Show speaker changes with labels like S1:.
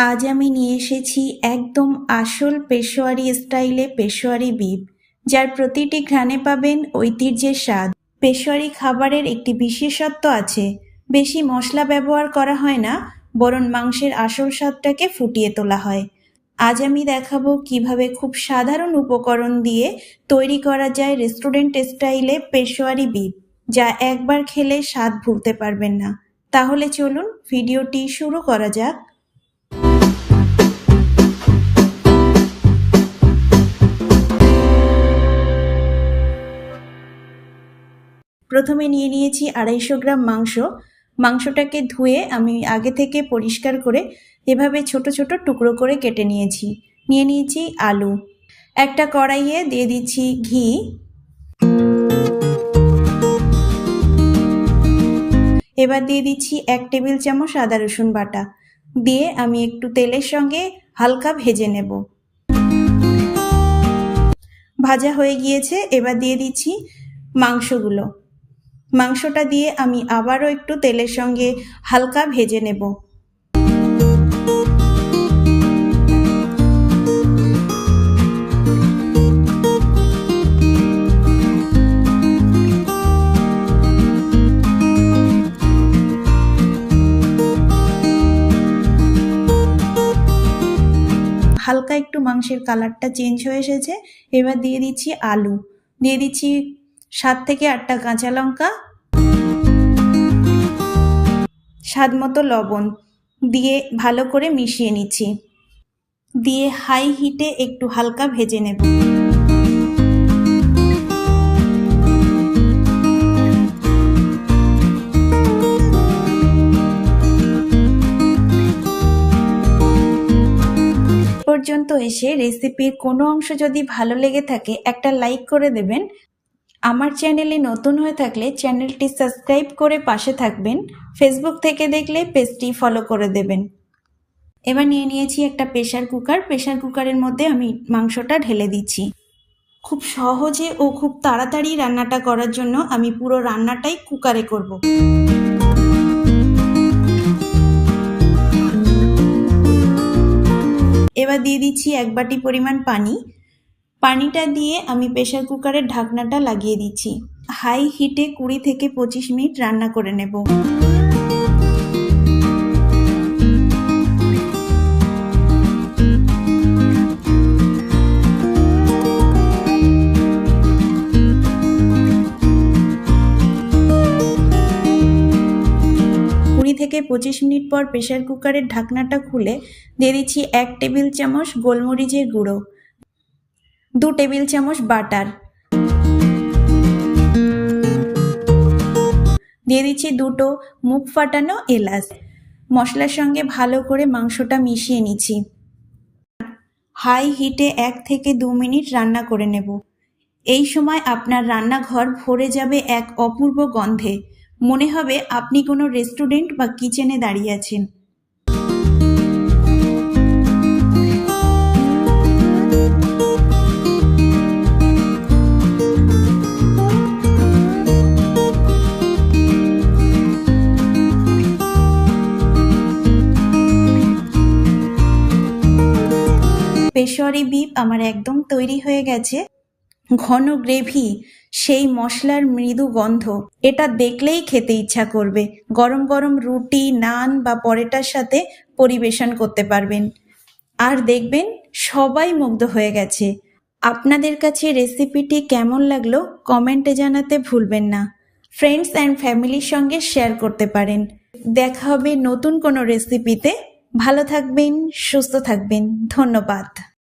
S1: আজ আমি নিয়ে এসেছি একদম আসল পেশোয়ারি স্টাইলে পেশোয়ারি বিফ, যার প্রতিটি ঘ্রাণে পাবেন ঐতিহ্যের স্বাদ। পেশোয়ারি খাবারের একটি বিশেষত্ব আছে, বেশি মশলা ব্যবহার করা হয় না, বরং মাংসের আসল স্বাদটাকে ফুটিয়ে তোলা হয়। আজ আমি দেখাবো কিভাবে খুব সাধারণ উপকরণ দিয়ে তৈরি করা যায় রেস্টুরেন্ট স্টাইলে পেশোয়ারি বিফ, যা একবার খেলে স্বাদ ভুলতে পারবেন না। তাহলে চলুন ভিডিওটি শুরু করা যাক। প্রথমে নিয়ে নিয়েছি 250 গ্রাম মাংস। মাংসটাকে ধুয়ে আমি আগে থেকে পরিষ্কার করে এভাবে ছোট ছোট টুকরো করে কেটে নিয়েছি। নিয়ে নিয়েছি আলু। একটা কড়াইয়ে দিয়ে দিচ্ছি ঘি। এবার দিয়ে দিচ্ছি 1 টেবিল চামচ আদা রসুন বাটা। দিয়ে আমি একটু তেলের সঙ্গে হালকা ভেজে নেব। ভাজা হয়ে গিয়েছে, এবার দিয়ে দিচ্ছি মাংসগুলো। মাংসটা দিয়ে আমি আবারও একটু তেলের সঙ্গে হালকা ভেজে নেব। হালকা একটু মাংসের কালারটা চেঞ্জ হয়ে এসেছে, এবার দিয়ে দিচ্ছি আলু। দিয়ে দিচ্ছি 7 থেকে 8টা কাঁচা লঙ্কা, স্বাদ মতো লবণ দিয়ে ভালো করে মিশিয়ে নিচ্ছি। দিয়ে হাই হিটে একটু হালকা ভেজে নেব। পর্যন্ত এসে রেসিপির কোনো অংশ যদি ভালো লেগে থাকে একটা লাইক করে দেবেন। আমার চ্যানেলে নতুন হয়ে থাকলে চ্যানেলটি সাবস্ক্রাইব করে পাশে থাকবেন। ফেসবুক থেকে দেখলে পেজটি ফলো করে দেবেন। এবার নিয়ে নিয়েছি একটা প্রেসার কুকার। প্রেসার কুকারের মধ্যে আমি মাংসটা ঢেলে দিচ্ছি। খুব সহজে ও খুব তাড়াতাড়ি রান্নাটা করার জন্য আমি পুরো রান্নাটাই কুকারে করব। এবার দিয়ে দিচ্ছি 1 বাটি পরিমাণ পানি। পানিটা দিয়ে আমি প্রেসার কুকারের ঢাকনাটা লাগিয়ে দিচ্ছি। হাই হিটে 20 থেকে 25 মিনিট রান্না করে নেব। থেকে 25 মিনিট পর প্রেসার কুকারের ঢাকনাটা খুলে দিয়ে দিচ্ছি 1 টেবিল চামচ গোলমরিচের গুঁড়ো, 2 টেবিল চামচ বাটার, দিয়ে দিচ্ছি 2টো মুখ ফাটানো এলাচ। মশলার সঙ্গে ভালো করে মাংসটা মিশিয়ে নিচ্ছি। হাই হিটে 1 থেকে 2 মিনিট রান্না করে নেব। এই সময় আপনার রান্নাঘর ভরে যাবে এক অপূর্ব গন্ধে। মনে হবে আপনি কোনো রেস্টুরেন্ট বা কিচেনে দাঁড়িয়ে আছেন। পেশোয়ারি বিফ আমার একদম তৈরি হয়ে গেছে। ঘন গ্রেভি, সেই মশলার মৃদু গন্ধ, এটা দেখলেই খেতে ইচ্ছা করবে। গরম গরম রুটি, নান বা পরোটার সাথে পরিবেশন করতে পারবেন। আর দেখবেন সবাই মুগ্ধ হয়ে গেছে। আপনাদের কাছে রেসিপিটি কেমন লাগলো কমেন্টে জানাতে ভুলবেন না। ফ্রেন্ডস অ্যান্ড ফ্যামিলির সঙ্গে শেয়ার করতে পারেন। দেখা হবে নতুন কোনো রেসিপিতে। ভালো থাকবেন, সুস্থ থাকবেন। ধন্যবাদ।